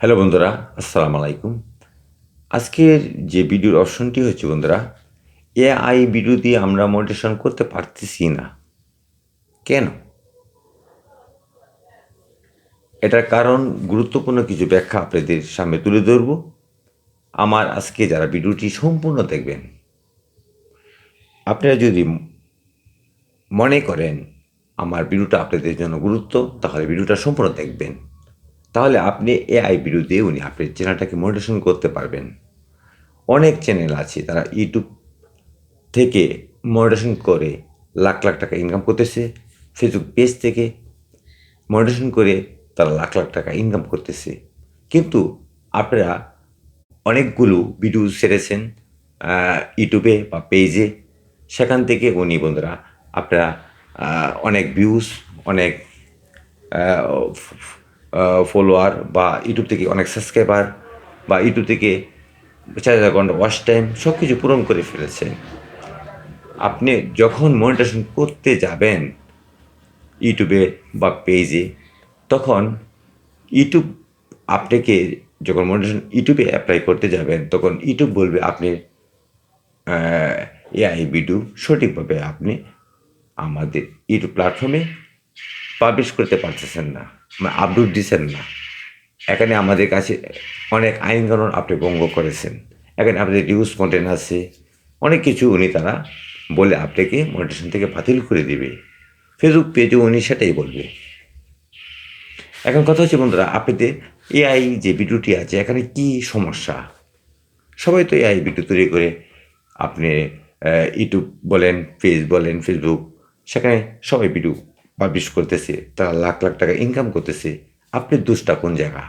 Hello বন্ধুরা, আসসালামু আলাইকুম। আজকের যে ভিডিওর অপশনটি হচ্ছে বন্ধুরা, এআই ভিডিও দিয়ে আমরা মোটিভেশন করতে পারতেছি না। কেন? এটার কারণ গুরুত্বপূর্ণ কিছু ব্যাখ্যা আপনাদের সামনে তুলে ধরব। আমার আজকে যারা ভিডিওটি সম্পূর্ণ দেখবেন, আপনারা যদি মনে করেন আমার ভিডিওটা আপনাদের জন্য গুরুত্ব, তাহলে ভিডিওটা সম্পূর্ণ দেখবেন। তাহলে আপনি এআই ভিডিও দিয়ে আপনার চ্যানেলটাকে মোটিভেশন করতে পারবেন। অনেক চ্যানেল আছে তারা ইউটিউব থেকে মনিটাইজেশন করে লাখ, লাখ টাকা ইনকাম করতেছে। ফেসবুক পেজ থেকে মনিটাইজেশন করে তারা লাখ, লাখ টাকা ইনকাম করতেছে। কিন্তু আপনারা অনেকগুলো ভিডিও ছেড়েছেন ইউটিউবে বা পেজে। সেখান থেকে বন্ধুরা আপনারা অনেক ভিউজ, অনেক আ ফ ফলোয়ার বা ইউটিউব থেকে অনেক সাবস্ক্রাইবার বা ইউটিউব থেকে ৪,০০০ ঘন্টা ওয়াচ টাইম সবকিছু পূরণ করে ফেলেছেন। আপনি যখন মনিটাইজেশন করতে যাবেন ইউটিউবে বা পেজে, তখন ইউটিউব আপনাকে যখন মনিটাইজেশন ইউটিউবে এপ্লাই করতে যাবেন, তখন ইউটিউব বলবে আপনি অ্যা এআই ভিডিও সঠিকভাবে আপনি আমাদের ইউটিউব প্ল্যাটফর্মে পাবলিশ করতে পারতেছেন না, আপলোড দিছেন না। এখানে আমাদের কাছে অনেক আইন-কানুন আপনি ভঙ্গ করেছেন। এখানে আপনাদের রিউজ কনটেন্ট আছে। অনেক কিছু তারা বলে আপনাকে মনিটাইজেশন থেকে বাতিল করে দিবে। ফেসবুক পেজেও সেটাই বলবে। এখন কথা হচ্ছে বন্ধুরা, আপনাদের এআই যে ভিডিওটি আছে এখানে কি সমস্যা? সবাই তো এআই ভিডিও তৈরি করে আপনি ইউটিউব বলেন, পেজ বলেন, ফেসবুক সেখানে সবাই ভিডিও পাবলিশ করতেছে। তারা লাখ, লাখ টাকা ইনকাম করতেছে। আপনার দোষটা কোন জায়গা?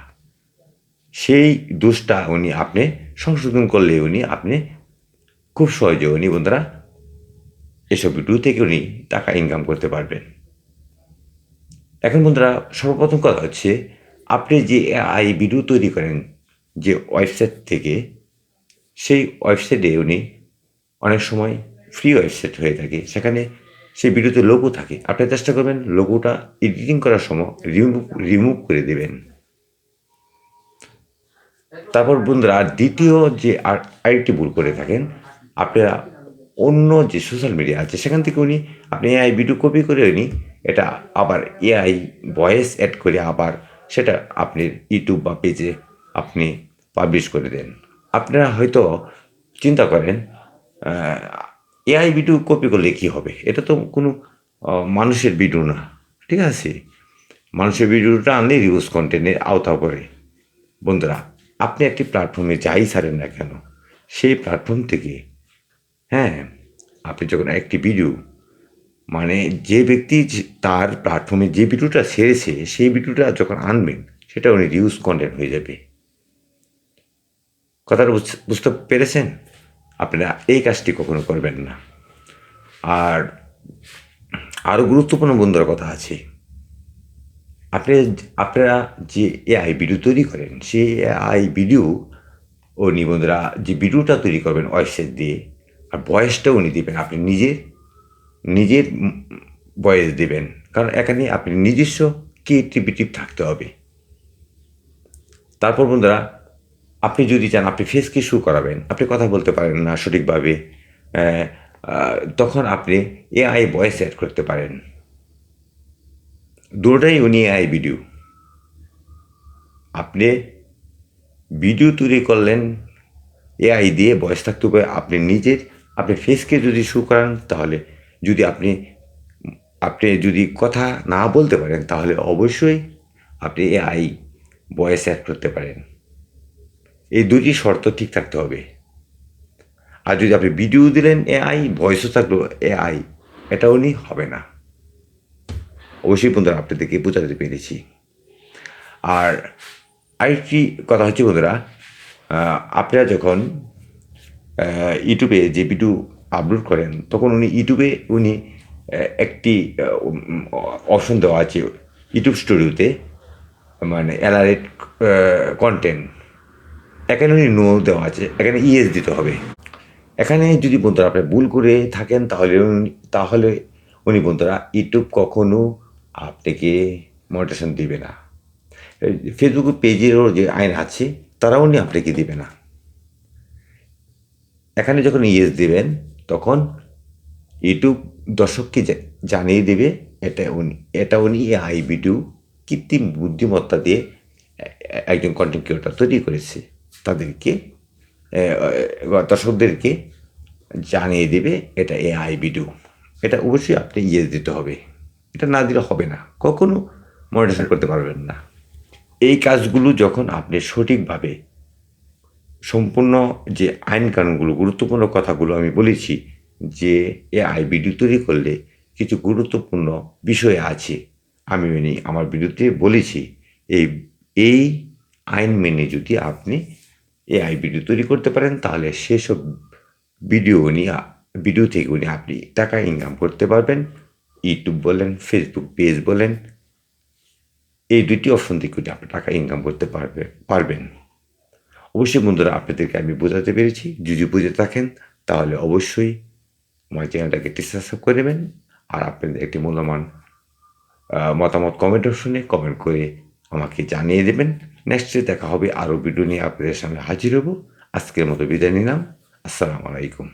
সেই দোষটা আপনি সংশোধন করলে আপনি খুব সহজে বন্ধুরা এসব ভিডিও থেকে টাকা ইনকাম করতে পারবেন। এখন বন্ধুরা সর্বপ্রথম কথা হচ্ছে, আপনি যে এআই ভিডিও তৈরি করেন যে ওয়েবসাইট থেকে, সেই ওয়েবসাইটে অনেক সময় ফ্রি ওয়েবসাইট হয়ে থাকে। সেখানে সেই ভিডিওতে লোগো থাকে। আপনি চেষ্টা করবেন লোগোটা এডিটিং করার সময় রিমুভ করে দেবেন। তারপর বন্ধুরা দ্বিতীয় যে আরেকটি ভুল করে থাকেন, আপনারা অন্য যে সোশ্যাল মিডিয়া আছে সেখান থেকে আপনি এআই ভিডিও কপি করে এটা আবার এআই ভয়েস এড করে আবার সেটা আপনি ইউটিউব বা পেজে আপনি পাবলিশ করে দেন। আপনারা হয়তো চিন্তা করেন এআই ভিডিও কপি করলে কী হবে? এটা তো কোনো মানুষের ভিডিও না, ঠিক আছে? মানুষের ভিডিওটা আনলে রিউজ কন্টেন্টের আওতা পড়ে। বন্ধুরা, আপনি একটি প্ল্যাটফর্মে যাই ছাড়েন না কেন, সেই প্ল্যাটফর্ম থেকে হ্যাঁ, আপনি যখন একটি ভিডিও যে ব্যক্তি তার প্ল্যাটফর্মে যে ভিডিওটা ছেড়েছে, সেই ভিডিওটা যখন আনবেন, সেটা রিউজ কন্টেন্ট হয়ে যাবে। কথাটা বুঝতে পেরেছেন? আপনারা এই কাজটি কখনো করবেন না। আর আরও গুরুত্বপূর্ণ বন্ধুরা কথা আছে। আপনারা যে এআই ভিডিও তৈরি করেন, সেই এআই ভিডিও বন্ধুরা যে ভিডিওটা তৈরি করবেন ওয়েবসাইট দিয়ে, আর ভয়েসটা দিবেন আপনি নিজের ভয়েস দিবেন। কারণ এখানে আপনি নিজস্ব ক্রিয়েটিভিটি থাকতে হবে। তারপর বন্ধুরা, আপনি যদি চান আপনি ফেসকে শো করাবেন, আপনি কথা বলতে পারেন না সঠিকভাবে, তখন আপনি এআই ভয়েস অ্যাড করতে পারেন। দুটোটাই এআই ভিডিও। আপনি ভিডিও তৈরি করলেন এআই দিয়ে, ভয়েস থাকতে হবে আপনি ফেসকে যদি শো করান, তাহলে যদি আপনি যদি কথা না বলতে পারেন, তাহলে অবশ্যই আপনি এআই ভয়েস অ্যাড করতে পারেন। এই দুটি শর্ত ঠিক থাকতে হবে। আর যদি আপনি ভিডিও দিলেন এআই, ভয়েসও থাকলো এআই, এটা হবে না। অবশ্যই বন্ধুরা আপনাদেরকে বোঝাতে পেরেছি। আর আরেকটি কথা হচ্ছে বন্ধুরা, আপনারা যখন ইউটিউবে যে ভিডিও আপলোড করেন, তখন ইউটিউবে একটি অপশন দেওয়া আছে ইউটিউব স্টুডিওতে, অ্যালার্ট কন্টেন্ট। এখানে নো দেওয়া আছে, এখানে ইয়েস দিতে হবে। এখানে যদি বন্ধুরা আপনি ভুল করে থাকেন, তাহলে বন্ধুরা ইউটিউব কখনো আপনাকে মনিটাইজেশন দিবে না। ফেসবুক পেজেরও যে আইন আছে তারাও উনি আপনাকে দিবে না। এখানে যখন ইয়েস দিবেন তখন ইউটিউব দর্শককে জানিয়ে দেবে এটা উনি এআই ভিডিও কৃত্রিম বুদ্ধিমত্তা দিয়ে একজন কন্টেন্ট ক্রিয়েটর তৈরি করেছে, তাদেরকে দর্শকদেরকে জানিয়ে দেবে এটা এআই ভিডিও। এটা অবশ্যই আপনি ইয়েস দিতে হবে, এটা না দিলে হবে না, কখনো মনিটাইজেশন করতে পারবেন না। এই কাজগুলো যখন আপনি সঠিকভাবে সম্পূর্ণ যে আইন কানুনগুলো, গুরুত্বপূর্ণ কথাগুলো আমি বলেছি যে এআই ভিডিও তৈরি করলে কিছু গুরুত্বপূর্ণ বিষয় আছে, আমি আমার ভিডিওতে বলেছি। এই এই আইন মেনে যদি আপনি এআই ভিডিও তৈরি করতে পারেন তাহলে সেসব ভিডিও থেকে আপনি টাকা ইনকাম করতে পারবেন। ইউটিউব বলেন, ফেসবুক পেজ বলেন, এই দুটি অপশন থেকে আপনি টাকা ইনকাম করতে পারবেন। অবশ্যই বন্ধুরা, আপনাদেরকে আমি বোঝাতে পেরেছি। যদি বুঝে থাকেন তাহলে অবশ্যই আমার চ্যানেলটাকে সাবস্ক্রাইব করে নেবেন, আর আপনাদের একটি মূল্যবান মতামত কমেন্ট অপশনে কমেন্ট করে আমাকে জানিয়ে দেবেন। নেক্সটে দেখা হবে আরও ভিডিও নিয়ে আপনাদের সামনে হাজির হব। আজকের মতো বিদায় নিলাম। আসসালামু আলাইকুম।